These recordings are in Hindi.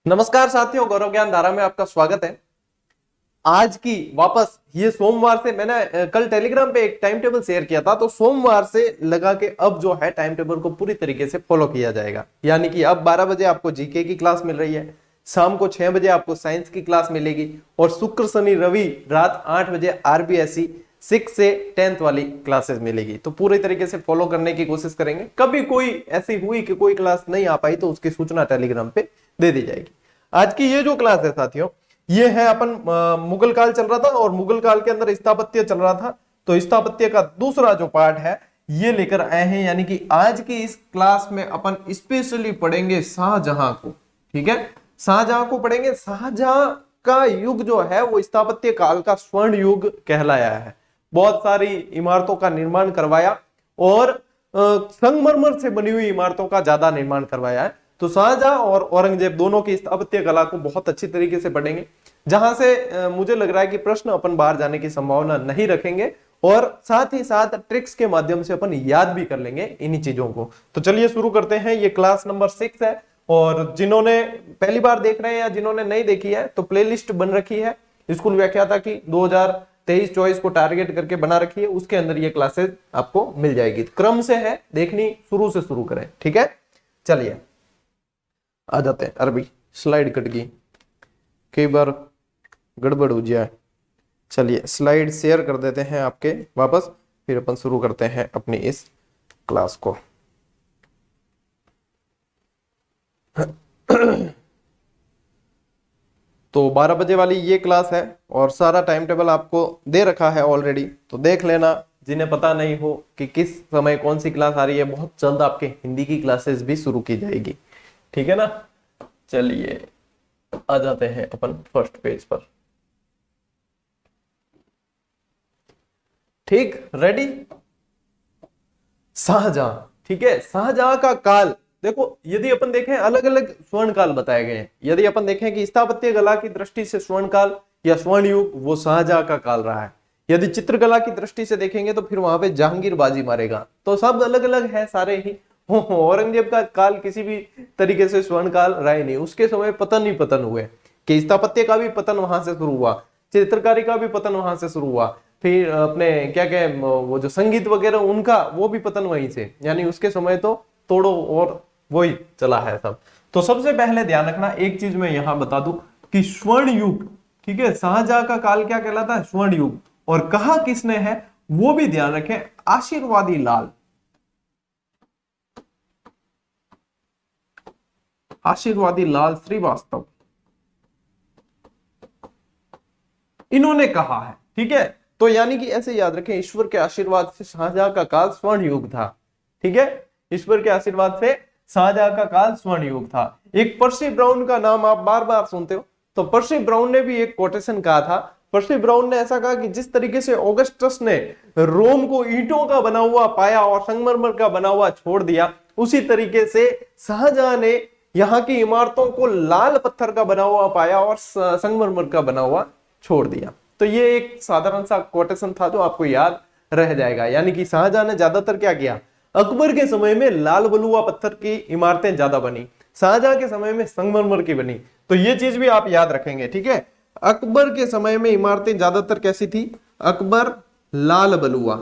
नमस्कार साथियों, गौरव ज्ञान धारा में आपका स्वागत है। आज की वापस ये सोमवार से मैंने कल टेलीग्राम पे एक टाइम टेबल शेयर किया था, तो सोमवार से लगा के अब जो है टाइम टेबल को पूरी तरीके से फॉलो किया जाएगा। यानी कि अब 12 बजे आपको जीके की क्लास मिल रही है, शाम को 6 बजे आपको साइंस की क्लास मिलेगी और शुक्र शनि रवि रात 8 बजे आरबीएसई 6 से 10th वाली क्लासेस मिलेगी। तो पूरी तरीके से फॉलो करने की कोशिश करेंगे। कभी कोई ऐसी हुई कि कोई क्लास नहीं आ पाई तो उसकी सूचना टेलीग्राम पे दे दी जाएगी। आज की ये जो क्लास है साथियों, ये है अपन मुगल काल चल रहा था और मुगल काल के अंदर स्थापत्य चल रहा था, तो स्थापत्य का दूसरा जो पार्ट है ये लेकर आए हैं। यानी कि आज की इस क्लास में अपन स्पेशली पढ़ेंगे शाहजहां को। ठीक है, शाहजहां को पढ़ेंगे। शाहजहां का युग जो है वो स्थापत्य काल का स्वर्ण युग कहलाया है। बहुत सारी इमारतों का निर्माण करवाया और संगमरमर से बनी हुई इमारतों का ज्यादा निर्माण करवाया है। तो शाहजहां और औरंगजेब दोनों की स्थापत्य कला को बहुत अच्छी तरीके से पढ़ेंगे, जहां से मुझे लग रहा है कि प्रश्न अपन बाहर जाने की संभावना नहीं रखेंगे और साथ ही साथ ट्रिक्स के माध्यम से अपन याद भी कर लेंगे इन्हीं चीजों को। तो चलिए शुरू करते हैं। ये क्लास नंबर 6 है और जिन्होंने पहली बार देख रहे हैं या जिन्होंने नहीं देखी है तो प्लेलिस्ट बन रखी है, स्कूल व्याख्याता की 2023-24 को टारगेट करके बना रखी है, उसके अंदर ये क्लासेस आपको मिल जाएगी। क्रम से है, देखनी शुरू से शुरू करें। ठीक है, चलिए आ जाते हैं। अरबी स्लाइड कट गई, कई बार गड़बड़ हो जाए। चलिए स्लाइड शेयर कर देते हैं आपके वापस, फिर अपन शुरू करते हैं अपनी इस क्लास को। तो 12 बजे वाली ये क्लास है और सारा टाइम टेबल आपको दे रखा है ऑलरेडी, तो देख लेना। जिन्हें पता नहीं हो कि किस समय कौन सी क्लास आ रही है, बहुत जल्द आपके हिंदी की क्लासेस भी शुरू की जाएगी। ठीक है ना, चलिए आ जाते हैं अपन फर्स्ट पेज पर। ठीक, रेडी। शाहजहां, ठीक है, शाहजहां का काल देखो, यदि अपन देखें अलग अलग स्वर्ण काल बताए गए हैं। यदि अपन देखें कि स्थापत्य कला की दृष्टि से स्वर्ण काल या स्वर्ण युग, वो शाहजहां का काल रहा है। यदि चित्रकला की दृष्टि से देखेंगे तो फिर वहां पे जहांगीर बाजी मारेगा। तो सब अलग अलग है सारे ही। औरंगजेब का काल किसी भी तरीके से स्वर्ण काल रहा ही नहीं, उसके समय पतन ही पतन हुए। कि स्थापत्य का भी पतन वहां से शुरू हुआ, चित्रकारी का भी पतन वहां से शुरू हुआ, फिर अपने क्या क्या वो जो संगीत वगैरह उनका वो भी पतन वहीं से। यानी उसके समय तो तोड़ो और वही चला है सब। तो सबसे पहले ध्यान रखना एक चीज मैं यहां बता दूं कि स्वर्ण युग, ठीक है, शाहजहां का काल क्या कहलाता है? स्वर्ण युग। और कहा किसने है वो भी ध्यान रखें, आशीर्वादी लाल। आशीर्वादी लाल श्रीवास्तव, इन्होंने कहा है। ठीक है, तो यानी कि ऐसे याद रखें, ईश्वर के आशीर्वाद से शाहजहां का काल स्वर्ण युग था। ठीक है, ईश्वर के आशीर्वाद से शाहजहां का काल स्वर्ण युग था। एक पर्सी ब्राउन का नाम आप बार बार सुनते हो, तो पर्सी ब्राउन ने भी एक कोटेशन कहा था। पर्सी ब्राउन ने ऐसा कहा कि जिस तरीके से ऑगस्टस ने रोम को ईंटों का बना हुआ पाया और संगमरमर का बना हुआ छोड़ दिया, उसी तरीके से शाहजहां ने यहाँ की इमारतों को लाल पत्थर का बना हुआ पाया और संगमरमर का बना हुआ छोड़ दिया। तो ये एक साधारण सा कोटेशन था जो आपको याद रह जाएगा। यानी कि शाहजहां ने ज्यादातर क्या किया, अकबर के समय में लाल बलुआ पत्थर की इमारतें ज्यादा बनी, शाहजहां के समय में संगमरमर की बनी। तो ये चीज भी आप याद रखेंगे। ठीक है, अकबर के समय में इमारतें ज्यादातर कैसी थी? अकबर लाल बलुआ,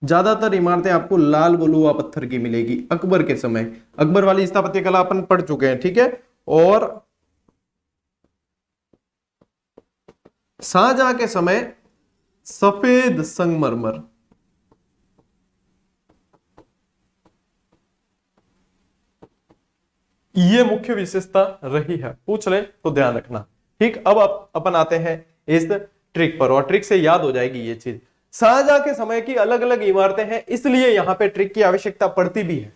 ज्यादातर इमारतें आपको लाल बलुआ पत्थर की मिलेगी अकबर के समय। अकबर वाली स्थापत्य कला अपन पढ़ चुके हैं। ठीक है, और शाहजहां के समय सफेद संगमरमर, ये मुख्य विशेषता रही है। पूछ ले तो ध्यान रखना। ठीक, अब अपन आते हैं इस ट्रिक पर और ट्रिक से याद हो जाएगी ये चीज। शाहजहां के समय की अलग अलग इमारतें हैं, इसलिए यहां पे ट्रिक की आवश्यकता पड़ती भी है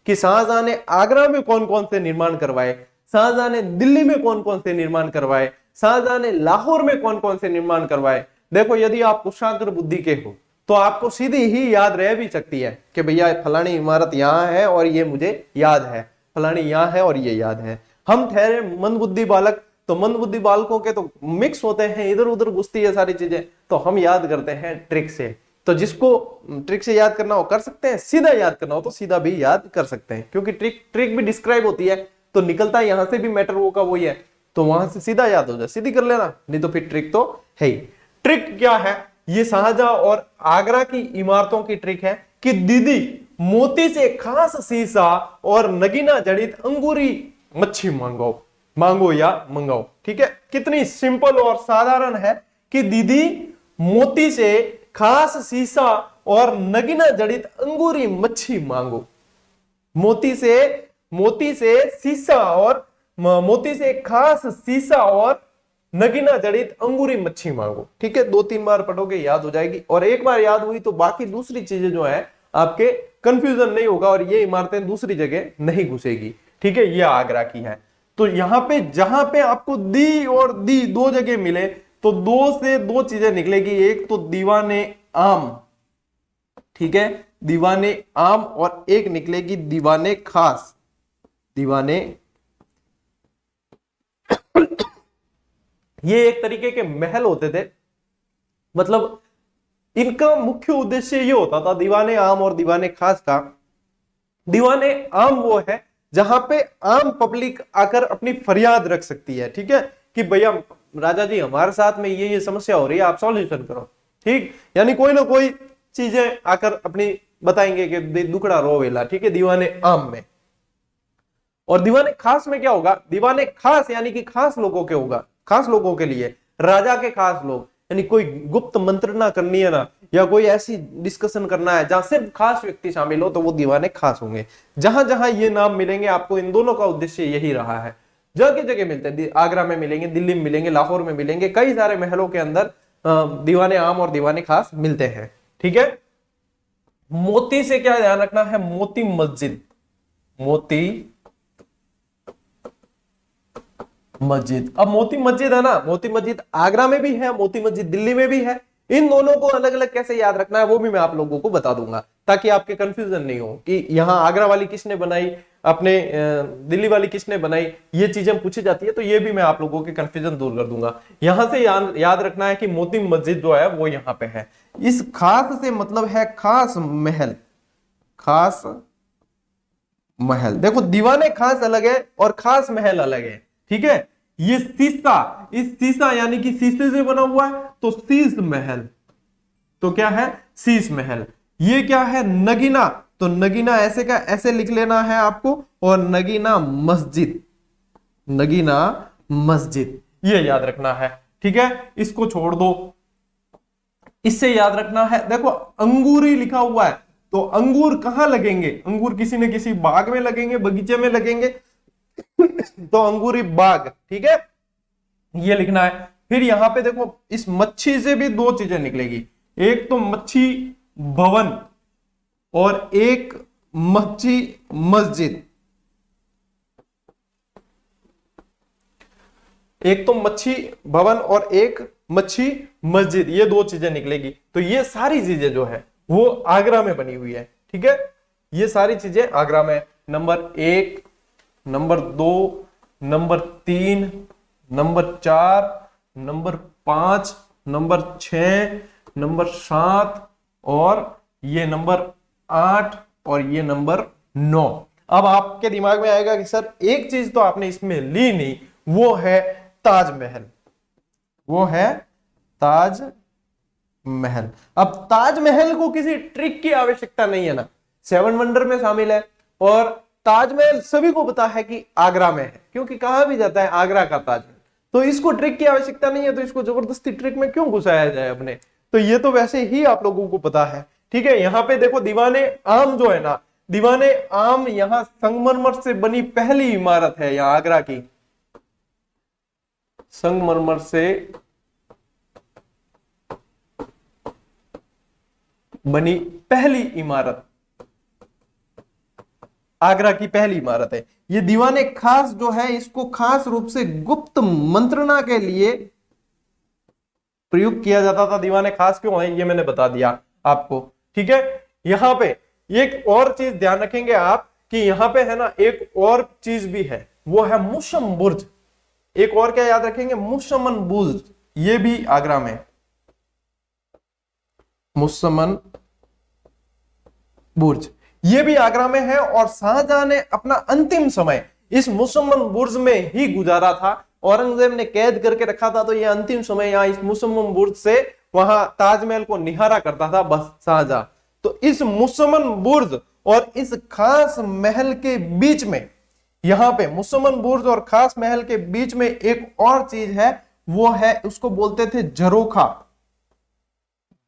कि शाहजहां ने आगरा में कौन कौन से निर्माण करवाए, शाहजहां ने दिल्ली में कौन कौन से निर्माण करवाए, शाहजहां ने लाहौर में कौन कौन से निर्माण करवाए। देखो, यदि आप कुशाग्र बुद्धि के हो तो आपको सीधी ही याद रह भी सकती है कि भैया फलानी इमारत यहां है और ये मुझे याद है, फलानी यहां है और ये याद है। हम ठहरे मंदबुद्धि बालक, तो मंदबुद्धि बालकों के तो मिक्स होते हैं, इधर उधर घुसती है सारी चीजें, तो हम याद करते हैं ट्रिक से। तो जिसको ट्रिक से याद करना हो कर सकते हैं, सीधा याद करना हो तो सीधा भी याद कर सकते हैं, क्योंकि ट्रिक भी डिस्क्राइब होती है तो निकलता यहां से भी मैटर वो का वही है, तो वहां से सीधा याद हो जाए, सीधी कर लेना, नहीं तो फिर ट्रिक तो है ही। ट्रिक क्या है, ये शाहजहां और आगरा की इमारतों की ट्रिक है कि दीदी मोती से खास शीशा और नगीना जड़ित अंगूरी मच्छी मांगो या मंगाओ। ठीक है, कितनी सिंपल और साधारण है कि दीदी मोती से खास शीशा और नगीना जड़ित अंगूरी मच्छी मांगो। मोती से शीशा और मोती से खास शीशा और नगीना जड़ित अंगूरी मच्छी मांगो। ठीक है, 2-3 बार पढ़ोगे याद हो जाएगी, और एक बार याद हुई तो बाकी दूसरी चीजें जो है आपके कंफ्यूजन नहीं होगा और ये इमारतें दूसरी जगह नहीं घुसेगी। ठीक है, ये आगरा की है। तो यहां पे जहां पे आपको दी और दी दो जगह मिले तो दो से दो चीजें निकलेगी, एक तो दीवाने आम, ठीक है, दीवाने आम, और एक निकलेगी दीवाने खास। दीवाने ये एक तरीके के महल होते थे, मतलब इनका मुख्य उद्देश्य ये होता था दीवाने आम और दीवाने खास का। दीवाने आम वो है जहां पे आम पब्लिक आकर अपनी फरियाद रख सकती है। ठीक है, कि भैया राजा जी हमारे साथ में ये समस्या हो रही है, आप सॉल्यूशन करो। ठीक, यानी कोई ना कोई चीजें आकर अपनी बताएंगे कि दुखड़ा रो वेला। ठीक है, दीवाने आम में। और दीवाने खास में क्या होगा, दीवाने खास यानी कि खास लोगों के होगा, खास लोगों के लिए, राजा के खास लोग, यानी कोई गुप्त मंत्रणा करनी है ना, या कोई ऐसी डिस्कशन करना है जहां सिर्फ खास व्यक्ति शामिल हो, तो वो दीवाने खास होंगे। जहां जहां ये नाम मिलेंगे आपको, इन दोनों का उद्देश्य यही रहा है। जगह जगह मिलते हैं, आगरा में मिलेंगे, दिल्ली में मिलेंगे, लाहौर में मिलेंगे, कई सारे महलों के अंदर दीवाने आम और दीवाने खास मिलते हैं। ठीक है, मोती से क्या ध्यान रखना है, मोती मस्जिद, मोती मस्जिद। अब मोती मस्जिद है ना, मोती मस्जिद आगरा में भी है, मोती मस्जिद दिल्ली में भी है। इन दोनों को अलग अलग कैसे याद रखना है वो भी मैं आप लोगों को बता दूंगा, ताकि आपके कंफ्यूजन नहीं हो कि यहां आगरा वाली किसने बनाई, अपने दिल्ली वाली किसने बनाई, ये चीजें पूछी जाती है, तो ये भी मैं आप लोगों के कंफ्यूजन दूर कर दूंगा। यहां से याद रखना है कि मोती मस्जिद जो है वो यहां पे है। इस खास से मतलब है खास महल, खास महल। देखो दीवाने खास अलग है और खास महल अलग है। ठीक है, ये शीशा, इस शीशा यानी कि शीशे से बना हुआ है तो शीश महल, तो क्या है, शीश महल। ये क्या है, नगीना, तो नगीना ऐसे का ऐसे लिख लेना है आपको, और नगीना मस्जिद, नगीना मस्जिद, ये याद रखना है। ठीक है, इसको छोड़ दो, इससे याद रखना है, देखो अंगूरी लिखा हुआ है, तो अंगूर कहां लगेंगे, अंगूर किसी न किसी बाग में लगेंगे, बगीचे में लगेंगे, तो अंगूरी बाग। ठीक है, ये लिखना है। फिर यहां पे देखो इस मच्छी से भी दो चीजें निकलेगी, एक तो मच्छी भवन और एक मच्छी मस्जिद। एक तो मच्छी भवन और एक मच्छी मस्जिद, ये दो चीजें निकलेगी। तो ये सारी चीजें जो है वो आगरा में बनी हुई है। ठीक है, ये सारी चीजें आगरा में, number 1, number 2, number 3, number 4, number 5, number 6, number 7 और ये नंबर 8 और ये नंबर 9। अब आपके दिमाग में आएगा कि सर एक चीज तो आपने इसमें ली नहीं, वो है ताजमहल, वो है ताजमहल। अब ताजमहल को किसी ट्रिक की आवश्यकता नहीं है ना, 7 वंडर में शामिल है, और ताजमहल सभी को पता है कि आगरा में है, क्योंकि कहा भी जाता है आगरा का ताजमहल, तो इसको ट्रिक की आवश्यकता नहीं है, तो इसको जबरदस्ती ट्रिक में क्यों घुसाया जाए अपने, तो ये तो वैसे ही आप लोगों को पता है। ठीक है, यहां पे देखो दीवाने आम जो है ना, दीवाने आम यहां संगमरमर से बनी पहली इमारत है, यहां आगरा की संगमरमर से बनी पहली इमारत, आगरा की पहली इमारत है। ये दीवाने खास जो है, इसको खास रूप से गुप्त मंत्रणा के लिए प्रयुक्त किया जाता था। दीवाने खास क्यों है ये मैंने बता दिया आपको। ठीक है, यहां पे एक और चीज ध्यान रखेंगे आप कि यहां पे है ना एक और चीज भी है, वो है मुशम बुर्ज। एक और क्या याद रखेंगे, मुशमन बुर्ज, ये भी आगरा में, मुशमन बुर्ज ये भी आगरा में है। और शाहजहां ने अपना अंतिम समय इस मुसम्मम बुर्ज में ही गुजारा था। औरंगजेब ने कैद करके रखा था, तो ये अंतिम समय यहाँ इस मुसम्मम बुर्ज से वहां ताजमहल को निहारा करता था बस शाहजहां। तो इस मुसम्मम बुर्ज और इस खास महल के बीच में, यहां पे मुसम्मम बुर्ज और खास महल के बीच में एक और चीज है, वो है उसको बोलते थे झरोखा।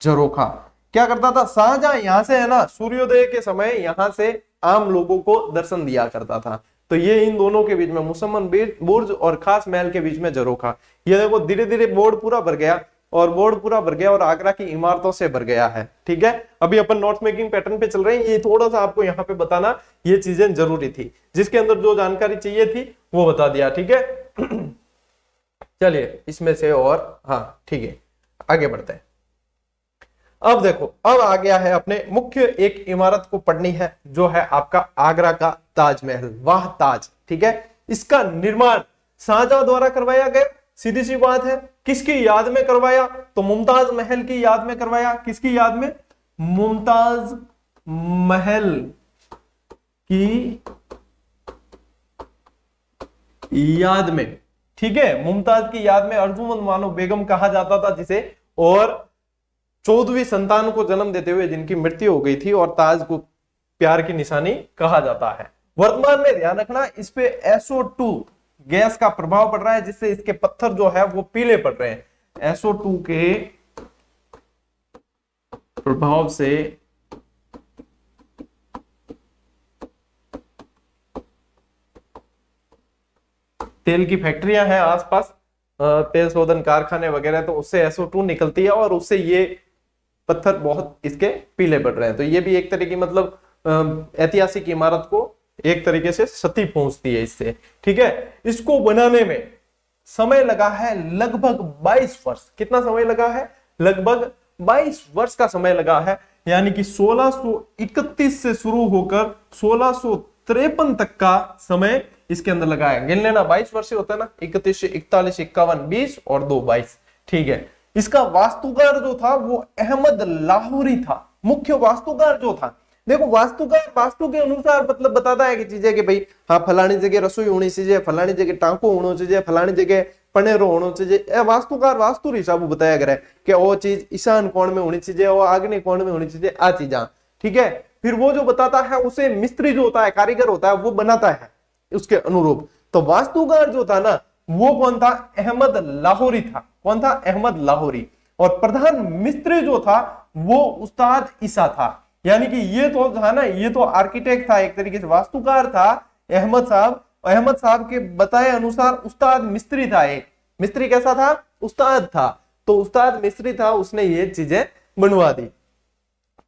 झरोखा क्या करता था शाहजहां, यहां से है ना सूर्योदय के समय यहां से आम लोगों को दर्शन दिया करता था। तो ये इन दोनों के बीच में मुसम्मम बुर्ज और खास महल के बीच में झरोखा। ये देखो धीरे धीरे बोर्ड पूरा भर गया, और बोर्ड पूरा भर गया और आगरा की इमारतों से भर गया है। ठीक है, अभी अपन नोट मेकिंग पैटर्न पे चल रहे हैं। ये थोड़ा सा आपको यहाँ पे बताना ये चीजें जरूरी थी, जिसके अंदर जो जानकारी चाहिए थी वो बता दिया। ठीक है चलिए इसमें से, और हाँ ठीक है आगे बढ़ते हैं। अब देखो, अब आ गया है अपने मुख्य एक इमारत को पढ़नी है, जो है आपका आगरा का ताजमहल, वाह ताज। ठीक है, इसका निर्माण शाहजहां द्वारा करवाया गया। सीधी सी बात है, किसकी याद में करवाया? तो मुमताज महल की याद में करवाया। किसकी याद में? मुमताज महल की याद में। ठीक है, मुमताज की याद में अर्जुमंद मानो बेगम कहा जाता था जिसे, और 14वीं संतान को जन्म देते हुए जिनकी मृत्यु हो गई थी, और ताज को प्यार की निशानी कहा जाता है। वर्तमान में ध्यान रखना, इस पे SO2 गैस का प्रभाव पड़ रहा है, जिससे इसके पत्थर जो है वो पीले पड़ रहे हैं। SO2 के प्रभाव से तेल की फैक्ट्रियां हैं आसपास, तेल शोधन कारखाने वगैरह, तो उससे SO2 निकलती है और उससे ये पत्थर बहुत इसके पीले पड़ रहे हैं। तो ये भी एक तरह की मतलब ऐतिहासिक इमारत को एक तरीके से क्षति पहुंचती है इससे। ठीक है, इसको बनाने में समय लगा है लगभग 22 वर्ष। कितना समय लगा है? लगभग 22 वर्ष का समय लगा है, यानी कि 1631 से शुरू होकर 1653 तक का समय इसके अंदर लगा है। गिन लेना, 22 वर्ष होता है ना, 31 से 41, 51, 20 और 2 22। ठीक है, इसका वास्तुकार जो था वो अहमद लाहौरी था, मुख्य वास्तुकार जो था। देखो वास्तुकार वास्तु के अनुसार मतलब बताता है कि चीजें कि भाई हाँ फलानी जगह रसोई होनी चाहिए, फलानी जगह टांको होना चाहिए, फलानी जगह पनेरो होना चाहिए। वास्तुकार वास्तु हिसाब बताया गया है कि वो चीज ईशान कोण में होनी चाहिए, वो आग्नेय कोण में होनी चाहिए, आ चीजा। ठीक है, फिर वो जो बताता है उसे मिस्त्री जो होता है, कारीगर होता है, वो बनाता है उसके अनुरूप। तो वास्तुकार जो था ना वो कौन था? अहमद लाहौरी था। कौन था? अहमद लाहौरी। और प्रधान मिस्त्री जो था वो उस्ताद ईसा था। यानी कि ये तो था ना, ये तो आर्किटेक्ट था, एक तरीके से वास्तुकार था अहमद साहब। अहमद साहब के बताए अनुसार उस्ताद मिस्त्री था। एक मिस्त्री कैसा था? उस्ताद था। तो उस्ताद मिस्त्री था, उसने ये चीजें बनवा दी।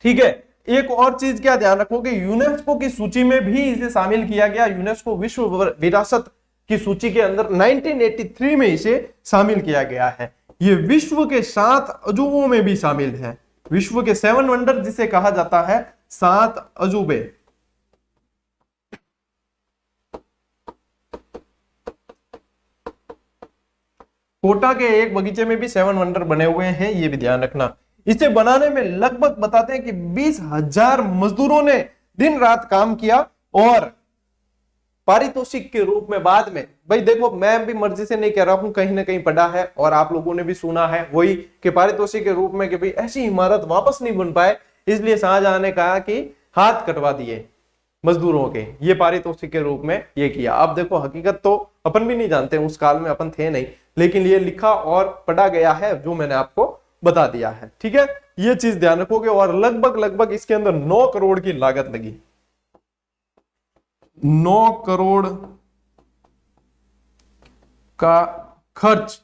ठीक है, एक और चीज क्या ध्यान रखो कि यूनेस्को की सूची में भी इसे शामिल किया गया। यूनेस्को विश्व विरासत की सूची के अंदर 1983 में इसे शामिल किया गया है। ये विश्व के 7 अजूबों में भी शामिल है। विश्व के 7 वंडर जिसे कहा जाता है, 7 अजूबे। कोटा के एक बगीचे में भी 7 वंडर बने हुए हैं, ये भी ध्यान रखना। इसे बनाने में लगभग बताते हैं कि 20,000 मजदूरों ने दिन रात काम किया, और पारितोषिक के रूप में बाद में, भाई देखो मैं भी मर्जी से नहीं कह रहा हूं, कहीं ना कहीं पढ़ा है और आप लोगों ने भी सुना है वही कि पारितोषिक के रूप में कि भाई ऐसी इमारत वापस नहीं बन पाए, इसलिए शाहजहां ने कहा कि हाथ कटवा दिए मजदूरों के, ये पारितोषिक के रूप में ये किया। अब देखो हकीकत तो अपन भी नहीं जानते, उस काल में अपन थे नहीं, लेकिन ये लिखा और पढ़ा गया है जो मैंने आपको बता दिया है। ठीक है, ये चीज ध्यान रखोगे। और लगभग इसके अंदर 9 करोड़ की लागत लगी। 9 करोड़ का खर्च।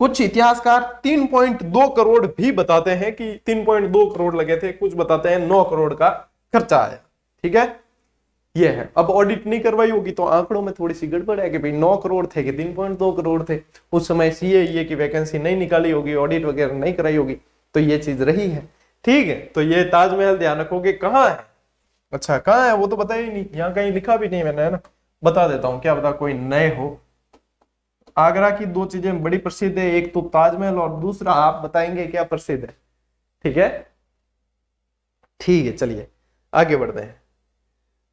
कुछ इतिहासकार 3.2 करोड़ भी बताते हैं कि 3.2 करोड़ लगे थे, कुछ बताते हैं 9 करोड़ का खर्चा आया। ठीक है, ये है। अब ऑडिट नहीं करवाई होगी तो आंकड़ों में थोड़ी सी गड़बड़ है कि भाई 9 करोड़ थे कि 3.2 करोड़ थे। उस समय सीए की वैकेंसी नहीं निकाली होगी, ऑडिट वगैरह नहीं कराई होगी, तो ये चीज रही है। ठीक है, तो ये ताजमहल ध्यान रखोगे कहाँ है। अच्छा कहाँ है वो तो पता ही नहीं, यहाँ कहीं लिखा भी नहीं मैंने, है ना। बता देता हूँ, क्या पता कोई नए हो। आगरा की 2 चीजें बड़ी प्रसिद्ध है, एक तो ताजमहल और दूसरा आप बताएंगे क्या प्रसिद्ध है। ठीक है, ठीक है, चलिए आगे बढ़ते हैं।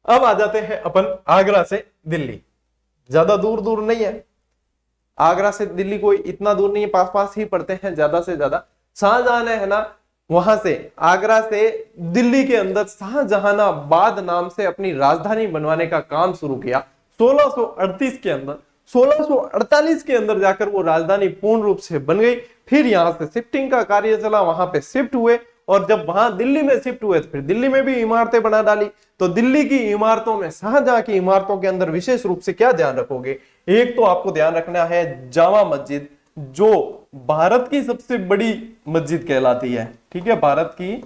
अब आ जाते हैं अपन आगरा से दिल्ली। ज्यादा दूर दूर नहीं है, आगरा से दिल्ली कोई इतना दूर नहीं है, पास पास ही पड़ते हैं ज्यादा से ज्यादा। शाहजहां ने है ना वहां से आगरा से दिल्ली के अंदर शाहजहानाबाद नाम से अपनी राजधानी बनवाने का काम शुरू किया 1638 के अंदर। 1648 के अंदर जाकर वो राजधानी पूर्ण रूप से बन गई। फिर यहां से शिफ्टिंग का कार्य चला, वहां पे शिफ्ट हुए, और जब वहां दिल्ली में शिफ्ट हुए तो फिर दिल्ली में भी इमारतें बना डाली। तो दिल्ली की इमारतों में, शाहजहां की इमारतों के अंदर विशेष रूप से क्या ध्यान रखोगे? एक तो आपको ध्यान रखना है जामा मस्जिद, जो भारत की सबसे बड़ी मस्जिद कहलाती है। ठीक है, भारत की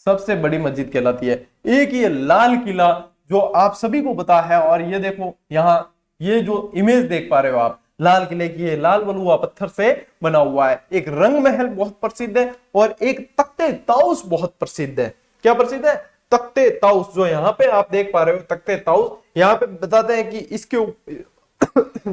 सबसे बड़ी मस्जिद कहलाती है। एक ये लाल किला जो आप सभी को पता है, और ये देखो यहां ये जो इमेज देख पा रहे हो आप लाल किले की, ये लाल बलुआ पत्थर से बना हुआ है। एक रंग महल बहुत प्रसिद्ध है, और एक तख्ते ताउस बहुत प्रसिद्ध है। क्या प्रसिद्ध है? तख्ते ताउस। जो यहाँ पे आप देख पा रहे हो तख्ते ताउस, यहाँ पे बताते हैं कि इसके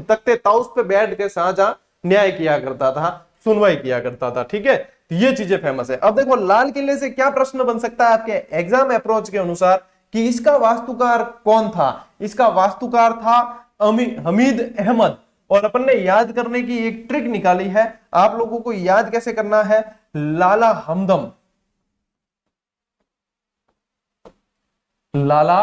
तख्ते ताउस पे बैठ के शाहजहां न्याय किया करता था, सुनवाई किया करता था। ठीक है, ये चीजें फेमस है। अब देखो लाल किले से क्या प्रश्न बन सकता है आपके एग्जाम अप्रोच के अनुसार कि इसका वास्तुकार कौन था? इसका वास्तुकार था हमीद अहमद। और अपन ने याद करने की एक ट्रिक निकाली है, आप लोगों को याद कैसे करना है? लाला हमदम, लाला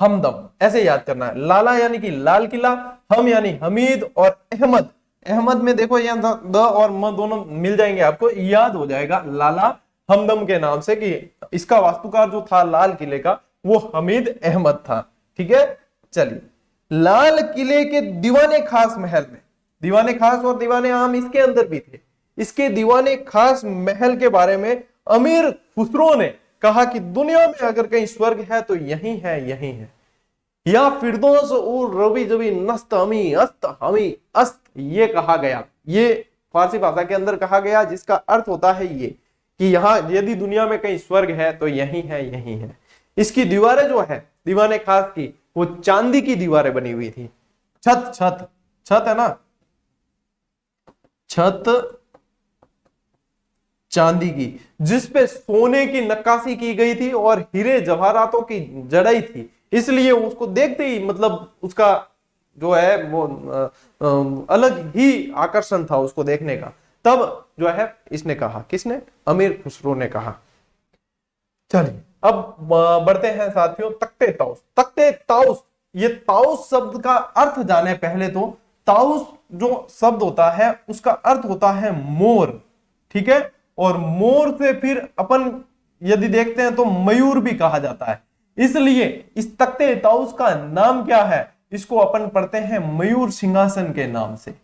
हमदम ऐसे याद करना है। लाला यानी कि लाल किला, हम यानी हमीद, और अहमद, अहमद में देखो यहाँ द और म दोनों मिल जाएंगे, आपको याद हो जाएगा लाला हमदम के नाम से कि इसका वास्तुकार जो था लाल किले का वो हमीद अहमद था। ठीक है, चलिए लाल किले के दीवाने खास महल में, दीवाने खास और दीवाने आम इसके अंदर भी थे, इसके दीवाने खास महल के बारे में अमीर खुसरो ने कहा कि दुनिया में अगर कहीं स्वर्ग है तो यही है, यही है। या फिरदौस और रवि जबी नस्त हमी अस्त हमी अस्त, ये कहा गया, ये फारसी भाषा के अंदर कहा गया, जिसका अर्थ होता है ये कि यहाँ यदि दुनिया में कहीं स्वर्ग है तो यही है, यही है। इसकी दीवारें जो है दीवाने खास की, वो चांदी की दीवारें बनी हुई थी। छत छत छत है ना, छत चांदी की, जिसपे सोने की नक्काशी की गई थी और हीरे जवाहरातों की जड़ाई थी, इसलिए उसको देखते ही मतलब उसका जो है वो अलग ही आकर्षण था उसको देखने का। तब जो है इसने कहा, किसने? अमीर खुसरो ने कहा। चलिए अब बढ़ते हैं साथियों तख्ते ताउस। तख्ते ताउस, ये ताउस शब्द का अर्थ जाने पहले तो। ताउस जो शब्द होता है उसका अर्थ होता है मोर। ठीक है, और मोर से फिर अपन यदि देखते हैं तो मयूर भी कहा जाता है, इसलिए इस तख्ते ताउस का नाम क्या है? इसको अपन पढ़ते हैं मयूर सिंहासन के नाम से,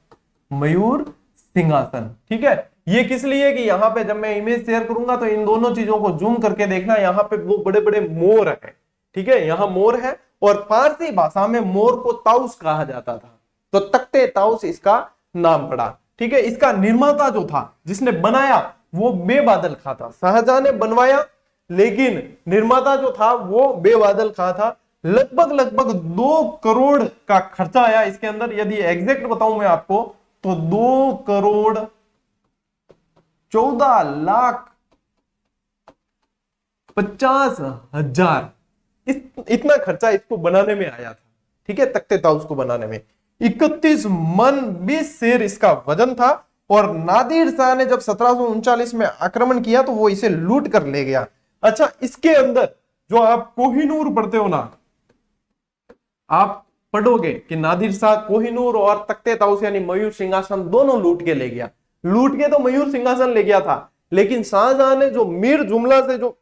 मयूर सिंहासन। ठीक है, ये किस लिए कि यहाँ पे जब मैं इमेज शेयर करूंगा तो इन दोनों चीजों को जूम करके देखना, यहाँ पे वो बड़े बड़े मोर है। ठीक है, यहाँ मोर है, और फारसी भाषा में मोर को ताउस कहा जाता था, तो तख्ते ताउस इसका नाम पड़ा। ठीक है, इसका निर्माता जो था, जिसने बनाया, वो बेबादल खां था। शाहजहां ने बनवाया, लेकिन निर्माता जो था वो बेबादल खां था। लगभग 2 करोड़ का खर्चा आया इसके अंदर। यदि एग्जैक्ट बताऊं मैं आपको तो 2 करोड़ 14 लाख 50,000 इतना खर्चा इसको बनाने में आया था। ठीक है, तख्ते ताउस को बनाने में 31 मन 20 शेर इसका वजन था। और नादिर शाह ने जब 1739 में आक्रमण किया तो वो इसे लूट कर ले गया। अच्छा, इसके अंदर जो आप कोहिनूर पढ़ते हो ना, आप पढ़ोगे कि नादिर शाह कोहिनूर और तख्ते ताउस यानी मयूर सिंहासन दोनों लूट के ले गया। लूट के तो मयूर सिंहासन ले गया था, लेकिन शाहजहां ने जो मीर जुमला से जो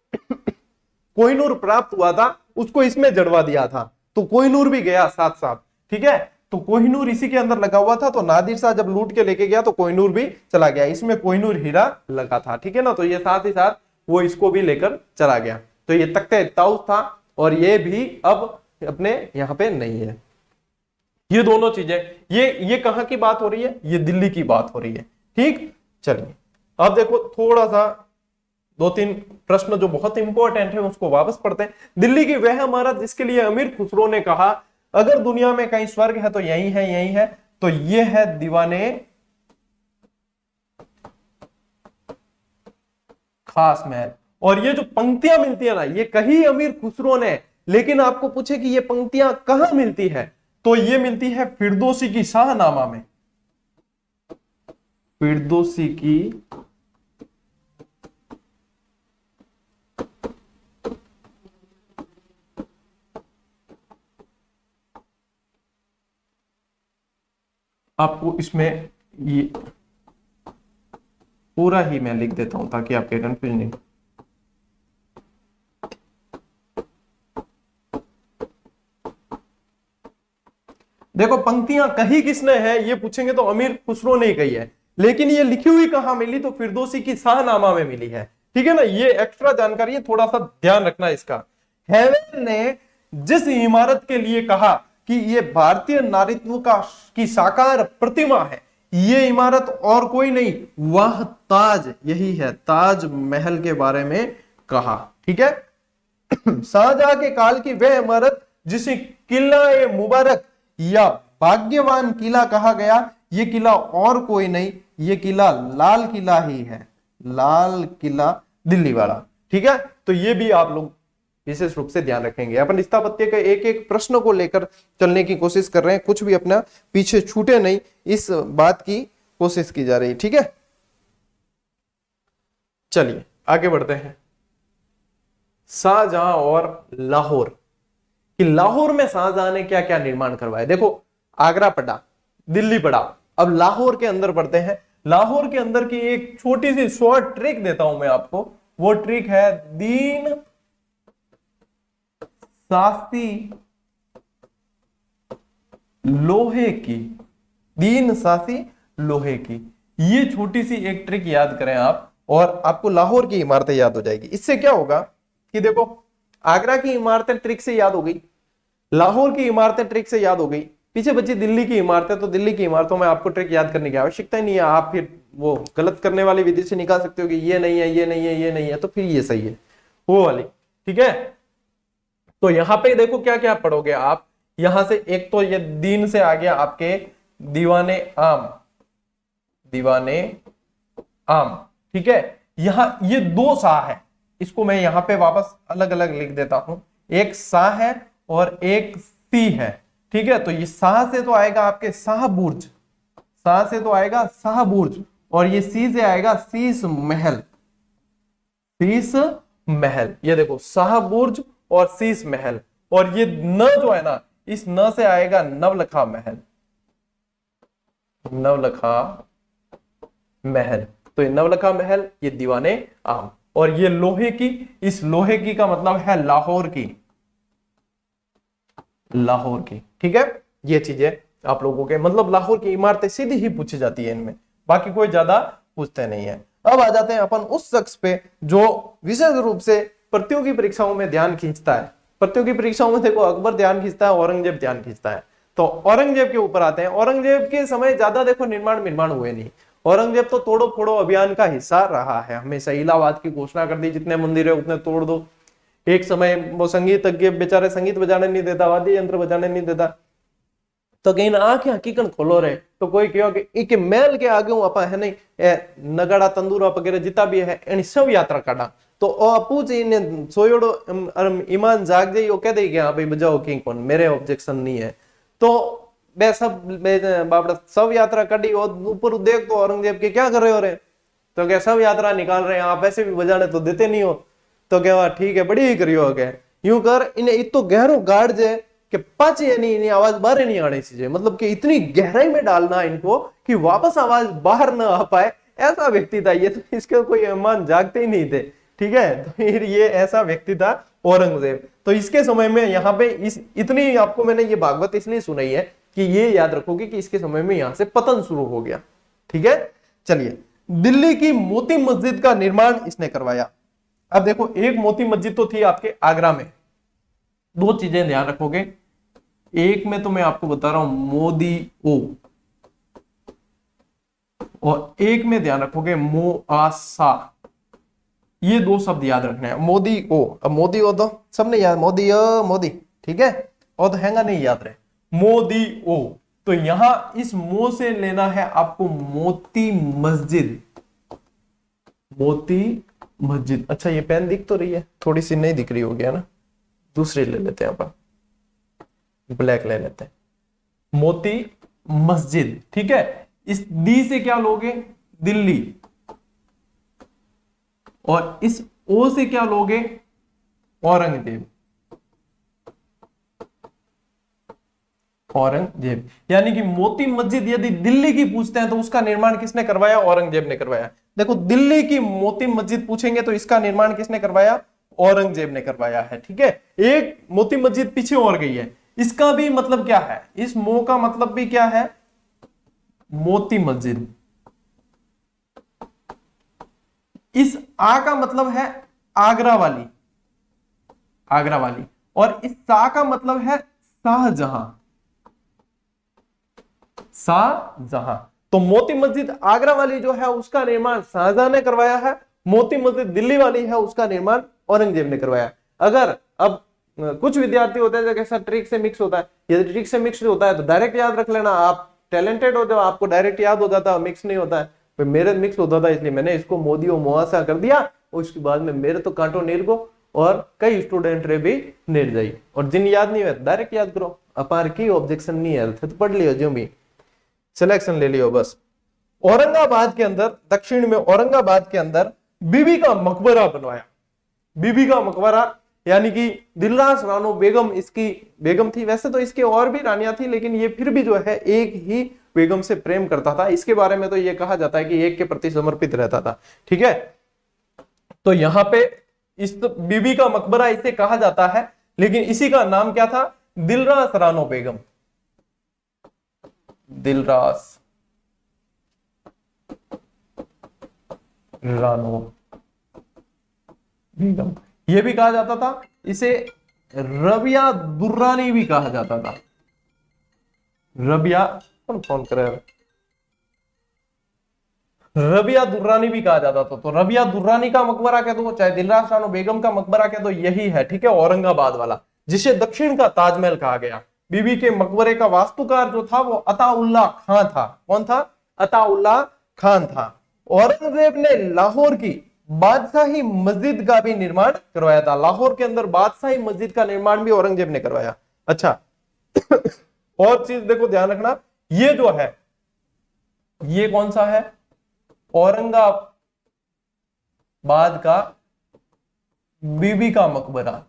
कोहिनूर प्राप्त हुआ था उसको इसमें जड़वा दिया था, तो कोहिनूर भी गया साथ साथ। ठीक है, तो कोहिनूर इसी के अंदर लगा हुआ था, तो नादिर शाह जब लूट के लेके गया तो कोहिनूर भी चला गया, इसमें कोहिनूर हीरा लगा था। ठीक है ना, तो ये साथ ही साथ वो इसको भी लेकर चला गया। तो ये तख्ते ताउस था, और ये भी अब अपने यहाँ पे नहीं है। ये दोनों चीजें, ये कहां की बात हो रही है? ये दिल्ली की बात हो रही है। ठीक, चलिए अब देखो थोड़ा सा 2-3 प्रश्न जो बहुत इंपॉर्टेंट है उसको वापस पढ़ते हैं। दिल्ली की वह इमारत जिसके लिए अमीर खुसरो ने कहा अगर दुनिया में कहीं स्वर्ग है तो यही है, यही है, तो ये है दीवाने खास महल। और ये जो पंक्तियां मिलती है ना, ये कही अमीर खुसरो ने, लेकिन आपको पूछे कि ये पंक्तियां कहां मिलती है, तो ये मिलती है फिरदौसी की शाहनामा में। फिरदौसी की आपको इसमें ये पूरा ही मैं लिख देता हूं ताकि आपके कंफ्यूज नहीं। देखो पंक्तियां कही किसने है ये पूछेंगे तो अमीर खुसरो ने कही है, लेकिन ये लिखी हुई कहां मिली, तो फिरदौसी की शाहनामा में मिली है। ठीक है ना, ये एक्स्ट्रा जानकारी है, थोड़ा सा ध्यान रखना इसका। हेवन ने जिस इमारत के लिए कहा कि ये भारतीय नारीत्व का की साकार प्रतिमा है, ये इमारत और कोई नहीं, वह ताज, यही है, ताज महल के बारे में कहा। ठीक है, शाहजहां के काल की वह इमारत जिसे किला मुबारक या भाग्यवान किला कहा गया, ये किला और कोई नहीं, ये किला लाल किला ही है, लाल किला दिल्ली वाला। ठीक है, तो ये भी आप लोग विशेष रूप से ध्यान रखेंगे। अपन स्थापत्य के एक एक प्रश्न को लेकर चलने की कोशिश कर रहे हैं, कुछ भी अपना पीछे छूटे नहीं, इस बात की कोशिश की जा रही है। ठीक है, चलिए आगे बढ़ते हैं। शाहजहां और लाहौर, कि लाहौर में शाहजहां ने क्या क्या निर्माण करवाया। देखो आगरा पड़ा, दिल्ली पड़ा, अब लाहौर के अंदर पढ़ते हैं। लाहौर के अंदर की एक छोटी सी शॉर्ट ट्रिक देता हूं मैं आपको, वो ट्रिक है दीन सासी लोहे की, दीन सासी लोहे की। ये छोटी सी एक ट्रिक याद करें आप, और आपको लाहौर की इमारतें याद हो जाएगी। इससे क्या होगा कि देखो आगरा की इमारतें ट्रिक से याद हो गई, लाहौर की इमारतें ट्रिक से याद हो गई, पीछे बची दिल्ली की इमारतें, तो दिल्ली की इमारतों में आपको ट्रिक याद करने की आवश्यकता ही नहीं है। आप फिर वो गलत करने वाली विधि से निकाल सकते हो कि ये नहीं है, ये नहीं है, ये नहीं है, तो फिर ये सही है, वो वाली। ठीक है, तो यहां पे देखो क्या क्या पढ़ोगे आप। यहां से एक तो ये दीन से आ गया आपके दीवाने आम, दीवाने आम। ठीक है, यहां ये दो शाह है, इसको मैं यहां पे वापस अलग अलग लिख देता हूं, एक शाह है और एक सी है। ठीक है, तो ये शाह से तो आएगा आपके शाह बुर्ज, शाह से तो आएगा शाह बुर्ज, और ये सी से आएगा शीश महल, शीश महल। ये देखो शाह बुर्ज और शीश महल, और ये न जो है ना, इस न से आएगा नवलखा महल, नवलखा महल। तो ये नवलखा महल, ये दीवाने आम, और ये लोहे की, इस लोहे की का मतलब है लाहौर की, लाहौर की। ठीक है, ये चीजें आप लोगों के मतलब लाहौर की इमारतें सीधी ही पूछी जाती है इनमें, बाकी कोई ज्यादा पूछते नहीं है। अब आ जाते हैं अपन उस शख्स पे जो विशेष रूप से प्रतियोगी परीक्षाओं में ध्यान खींचता है। प्रतियोगी परीक्षाओं में देखो अकबर ध्यान खींचता है, औरंगजेब ध्यान खींचता है, तो औरंगजेब के ऊपर आते हैं। औरंगजेब के समय ज्यादा देखो निर्माण हुए नहीं, औरंगजेब तो तोड़ो फोड़ो अभियान का हिस्सा रहा है हमेशा, इलाहाबाद की घोषणा कर दी जितने मंदिर है उतने तोड़ दो। एक समय वो संगीतज्ञ बेचारे संगीत बजाने नहीं देता, वाद्य यंत्र बजाने नहीं देता, तो कहीं ना आंखें हकीकत खोलो रहे, तो कोई कहो कि एक मेल के आगे आप है नहीं नगाड़ा तंदूरा वगैरह जितना भी है इन सब यात्रा काटा, तो आपू जी ने सोयोड़ो ईमान जाग जाइए, वो कह दे कि हाँ भाई बजाओ किंग कौन, मेरे ऑब्जेक्शन नहीं है। तो मैं सब बाबड़ा सब यात्रा काटी, और ऊपर देख तो औरंगजेब के क्या कर रहे हो रहे, तो क्या सब यात्रा निकाल रहे हैं, आप ऐसे भी बजाने तो देते नहीं हो, तो क्या ठीक है बड़ी ही करियो क्या यूं कर, इन्हें इतो गहरो गाड़ जे कि पाच यानी आवाज बाहर नहीं आनी चाहिए, मतलब कि इतनी गहराई में डालना इनको कि वापस आवाज बाहर ना आ पाए, ऐसा व्यक्ति था ये। तो इसके कोई ईमान जागते ही नहीं थे। ठीक है, तो फिर ये ऐसा व्यक्ति था औरंगजेब। तो इसके समय में यहाँ पे इस इतनी आपको मैंने ये भागवत इसलिए सुनाई है कि ये याद रखोगे कि इसके समय में यहां से पतन शुरू हो गया। ठीक है, चलिए दिल्ली की मोती मस्जिद का निर्माण इसने करवाया। अब देखो एक मोती मस्जिद तो थी आपके आगरा में, दो चीजें ध्यान रखोगे, एक में तो मैं आपको बता रहा हूं मोदी ओ, और एक में ध्यान रखोगे मोआसा, ये दो शब्द याद रखने हैं, मोदी ओ। अब मोदी ओ तो सबने याद, मोदी ओ मोदी, ठीक है, और तो हैंगा नहीं याद रहे, मोदी ओ। तो यहां इस मो से लेना है आपको मोती मस्जिद, मोती मस्जिद। अच्छा ये पेन दिख तो रही है, थोड़ी सी नहीं दिख रही होगी है ना, दूसरी ले लेते हैं अपन, ब्लैक ले लेते हैं। मोती मस्जिद, ठीक है। इस दी से क्या लोगे, दिल्ली, और इस ओ से क्या लोगे, औरंगजेब, औरंगजेब। यानी कि मोती मस्जिद यदि दिल्ली की पूछते हैं तो उसका निर्माण किसने करवाया, औरंगजेब ने करवाया। देखो दिल्ली की मोती मस्जिद पूछेंगे तो इसका निर्माण किसने करवाया, औरंगजेब ने करवाया है, ठीक है। एक मोती मस्जिद पीछे और गई है, इसका भी मतलब क्या है, इस मो का मतलब भी क्या है, मोती मस्जिद। इस आ का मतलब है आगरा वाली, आगरा वाली, और इस सा का मतलब है शाहजहां, शाहजहां। तो मोती मस्जिद आगरा वाली जो है उसका निर्माण शाहजहां ने करवाया है, मोती मस्जिद दिल्ली वाली है उसका निर्माण औरंगजेब ने करवाया। अगर अब कुछ विद्यार्थी होते हैं जैसा ट्रिक से मिक्स होता है, यदि ट्रिक से मिक्स होता है तो डायरेक्ट याद रख लेना, आप टैलेंटेड हो जाओ, आपको डायरेक्ट याद हो जाता है, मिक्स नहीं होता है। मेरे मिक्स होता था इसलिए मैंने इसको मोदी और मुआसा कर दिया, और उसके बाद में मेरे तो कांटो निर्गो और कई स्टूडेंट रे भी नेट जाई, और जिन याद नहीं हुआ डायरेक्ट याद करो, अपार की ऑब्जेक्शन नहीं है तो पढ़ लियो, जो भी सिलेक्शन ले लियो बस। औरंगाबाद के अंदर, दक्षिण में औरंगाबाद के अंदर बीबी का मकबरा बनवाया, बीबी का मकबरा, यानी कि दिलरास रानो बेगम इसकी बेगम थी। वैसे तो इसके और भी रानियां थी, लेकिन ये फिर भी जो है एक ही बेगम से प्रेम करता था। इसके बारे में तो ये कहा जाता है कि एक के प्रति समर्पित रहता था, ठीक है। तो यहां पे इस बीबी का मकबरा इसे कहा जाता है, लेकिन इसी का नाम क्या था, दिलरास रानो बेगम, दिलरास रानो बेगम। यह भी कहा जाता था, इसे रबिया दुर्रानी भी कहा जाता था, रबिया, कौन फोन करे, रबिया दुर्रानी भी कहा जाता था। तो रबिया दुर्रानी का मकबरा कह दो, चाहे दिलरास रानो बेगम का मकबरा कह दो, यही है, ठीक है, औरंगाबाद वाला, जिसे दक्षिण का ताजमहल कहा गया। बीबी के मकबरे का वास्तुकार जो था वो अताउल्ला खां था। कौन था, अताउल्ला खान था। औरंगजेब ने लाहौर की बादशाही मस्जिद का भी निर्माण करवाया था, लाहौर के अंदर बादशाही मस्जिद का निर्माण भी औरंगजेब ने करवाया। अच्छा और चीज देखो ध्यान रखना, ये जो है ये कौन सा है, औरंगाबाद का बीबी का मकबरा,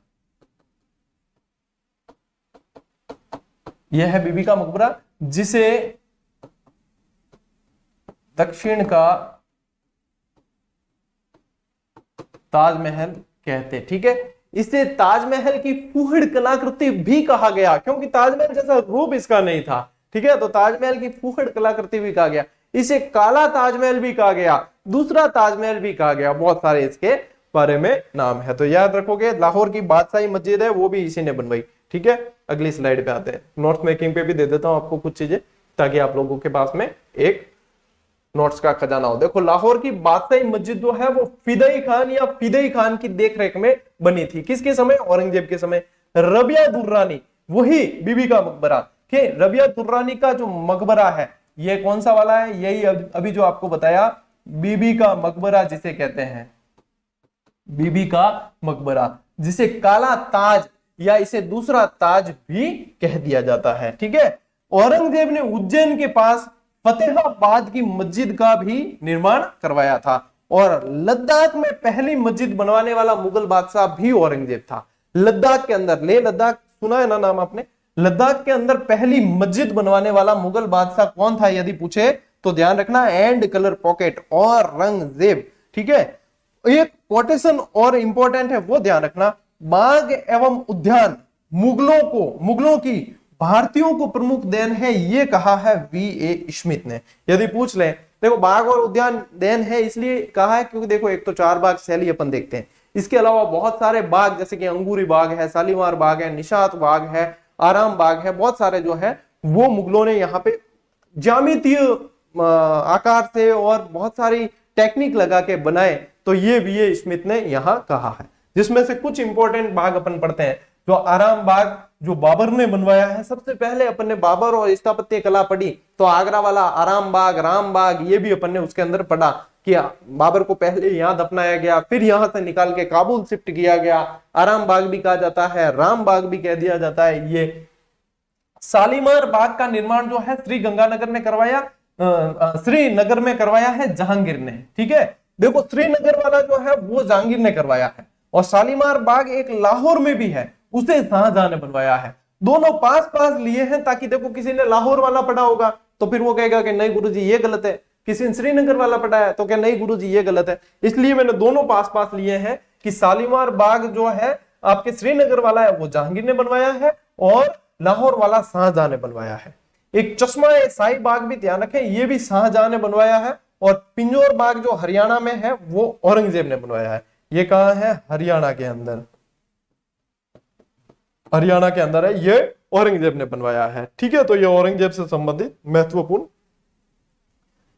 यह है बीबी का मकबरा, जिसे दक्षिण का ताजमहल कहते, ठीक है। इसे ताजमहल की फूहड़ कलाकृति भी कहा गया, क्योंकि ताजमहल जैसा रूप इसका नहीं था, ठीक है, तो ताजमहल की फूहड़ कलाकृति भी कहा गया। इसे काला ताजमहल भी कहा गया, दूसरा ताजमहल भी कहा गया, बहुत सारे इसके बारे में नाम है। तो याद रखोगे, लाहौर की बादशाही मस्जिद है वो भी इसी ने बनवाई, ठीक है। अगली स्लाइड पे आते हैं, नोट्स मेकिंग पे भी दे देता हूं आपको कुछ चीजें, ताकि आप लोगों के पास में एक नोट्स का खजाना हो। देखो लाहौर की बादशाही मस्जिद जो है वो फिदई खान या फिदई खान की देखरेख में बनी थी। किसके समय, औरंगजेब के समय। रबिया दुर्रानी, वही बीबी का मकबरा, ठीक। रबिया दुर्रानी का जो मकबरा है ये कौन सा वाला है, यही अभी जो आपको बताया, बीबी का मकबरा जिसे कहते हैं, बीबी का मकबरा, जिसे काला ताज या इसे दूसरा ताज भी कह दिया जाता है, ठीक है। औरंगजेब ने उज्जैन के पास फतेहाबाद की मस्जिद का भी निर्माण करवाया था, और लद्दाख में पहली मस्जिद बनवाने वाला मुगल बादशाह भी औरंगजेब था। लद्दाख के अंदर, ले लद्दाख सुना है ना नाम आपने, लद्दाख के अंदर पहली मस्जिद बनवाने वाला मुगल बादशाह कौन था यदि पूछे तो ध्यान रखना, एंड कलर पॉकेट औरंगजेब, ठीक है। एक कोटेशन और इंपॉर्टेंट है वो ध्यान रखना, बाग एवं उद्यान मुगलों की भारतीयों को प्रमुख देन है, ये कहा है V.A. स्मिथ ने। यदि पूछ ले, देखो बाग और उद्यान देन है इसलिए कहा है क्योंकि देखो एक तो 4 बाग शैली अपन देखते हैं, इसके अलावा बहुत सारे बाग जैसे कि अंगूरी बाग है, शालीमार बाग है, निशात बाग है, आराम बाग है, बहुत सारे जो है वो मुगलों ने यहाँ पे ज्यामितीय आकार से और बहुत सारी टेक्निक लगा के बनाए, तो ये V.A. स्मिथ ने यहाँ कहा है। जिसमें से कुछ इंपॉर्टेंट बाग अपन पढ़ते हैं, जो आराम बाग जो बाबर ने बनवाया है, सबसे पहले अपन ने बाबर और स्थापत्य कला पढ़ी तो आगरा वाला आराम बाग, राम बाग, ये भी अपन ने उसके अंदर पढ़ा कि बाबर को पहले यहां दफनाया गया, फिर यहां से निकाल के काबुल शिफ्ट किया गया। आराम बाग भी कहा जाता है, राम बाग भी कह दिया जाता है। ये शालीमार बाग का निर्माण जो है श्रीगंगानगर ने करवाया, श्रीनगर में करवाया है जहांगीर ने। ठीक है, देखो श्रीनगर वाला जो है वो जहांगीर ने करवाया है, और शालीमार बाग एक लाहौर में भी है, उसे शाहजहां ने बनवाया है। दोनों पास पास लिए हैं, ताकि देखो किसी ने लाहौर वाला पढ़ा होगा तो फिर वो कहेगा कि नहीं गुरुजी ये गलत है, किसी ने श्रीनगर वाला पढ़ा है तो क्या नहीं गुरुजी ये गलत है। इसलिए मैंने दोनों पास पास लिए हैं कि शालीमार बाग जो है आपके श्रीनगर वाला है वो जहांगीर ने बनवाया है, और लाहौर वाला शाहजहां ने बनवाया है। एक चश्मा शाही बाग भी ध्यान रखें, ये भी शाहजहां ने बनवाया है, और पिंजौर बाग जो हरियाणा में है वो औरंगजेब ने बनवाया है। ये कहां है? हरियाणा के अंदर, हरियाणा के अंदर है, ये औरंगजेब ने बनवाया है। ठीक है, तो ये औरंगजेब से संबंधित महत्वपूर्ण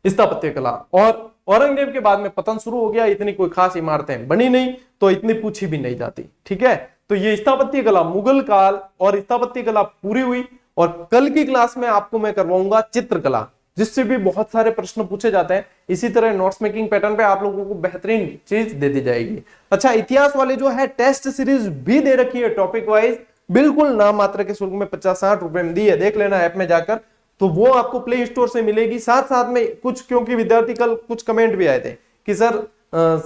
स्थापत्य कला। और औरंगजेब के बाद में पतन शुरू हो गया, इतनी कोई खास इमारतें बनी नहीं, तो इतनी पूछी भी नहीं जाती। ठीक है, तो ये स्थापत्य कला मुगल काल और स्थापत्य कला पूरी हुई। और कल की क्लास में आपको मैं करवाऊंगा चित्रकला, जिससे भी बहुत सारे प्रश्न पूछे जाते हैं। इसी तरह नोट्स मेकिंग पैटर्न पे आप लोगों को बेहतरीन चीज दे दी जाएगी। अच्छा, इतिहास वाले जो है टेस्ट सीरीज भी दे रखी है टॉपिक वाइज, बिल्कुल नाम मात्र के शुल्क में 50-60 रुपए में दी है, देख लेना ऐप में जाकर, तो वो आपको प्ले स्टोर से मिलेगी। साथ साथ में कुछ, क्योंकि विद्यार्थी कल कुछ कमेंट भी आए थे कि सर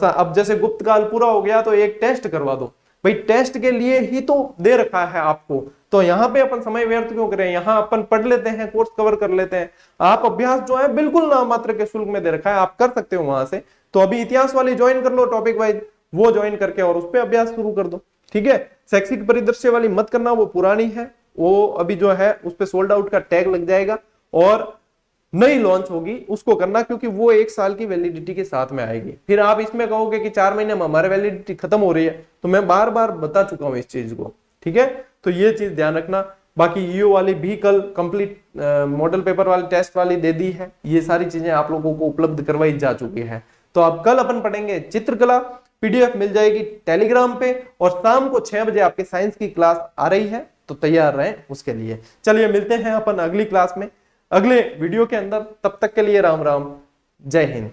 अब जैसे गुप्त काल पूरा हो गया तो एक टेस्ट करवा दो। भाई टेस्ट के लिए ही तो दे रखा है आपको, तो यहाँ पे अपन समय व्यर्थ क्यों करें, यहाँ अपन पढ़ लेते हैं, कोर्स कवर कर लेते हैं। आप अभ्यास जो है बिल्कुल नाम मात्र के शुल्क में दे रखा है, आप कर सकते हो वहां से। तो अभी इतिहास वाली ज्वाइन कर लो टॉपिक वाइज, वो ज्वाइन करके और उस पर अभ्यास शुरू कर दो। ठीक है, शैक्षिक परिदृश्य वाली मत करना, वो पुरानी है, वो अभी जो है उस पर सोल्ड आउट का टैग लग जाएगा, और नई लॉन्च होगी उसको करना, क्योंकि वो 1 साल की वैलिडिटी के साथ में आएगी। फिर आप इसमें कहोगे कि 4 महीने में हमारी वैलिडिटी खत्म हो रही है, तो मैं बार बार बता चुका हूं इस चीज को। ठीक है, तो ये चीज ध्यान रखना। बाकी ईओ वाली भी कल कंप्लीट मॉडल पेपर वाली टेस्ट वाली दे दी है, ये सारी चीजें आप लोगों को उपलब्ध करवाई जा चुकी है। तो अब कल अपन पढ़ेंगे चित्रकला, पीडीएफ मिल जाएगी टेलीग्राम पे, और शाम को 6 बजे आपके साइंस की क्लास आ रही है, तो तैयार रहें उसके लिए। चलिए मिलते हैं अपन अगली क्लास में, अगले वीडियो के अंदर। तब तक के लिए राम राम, जय हिंद।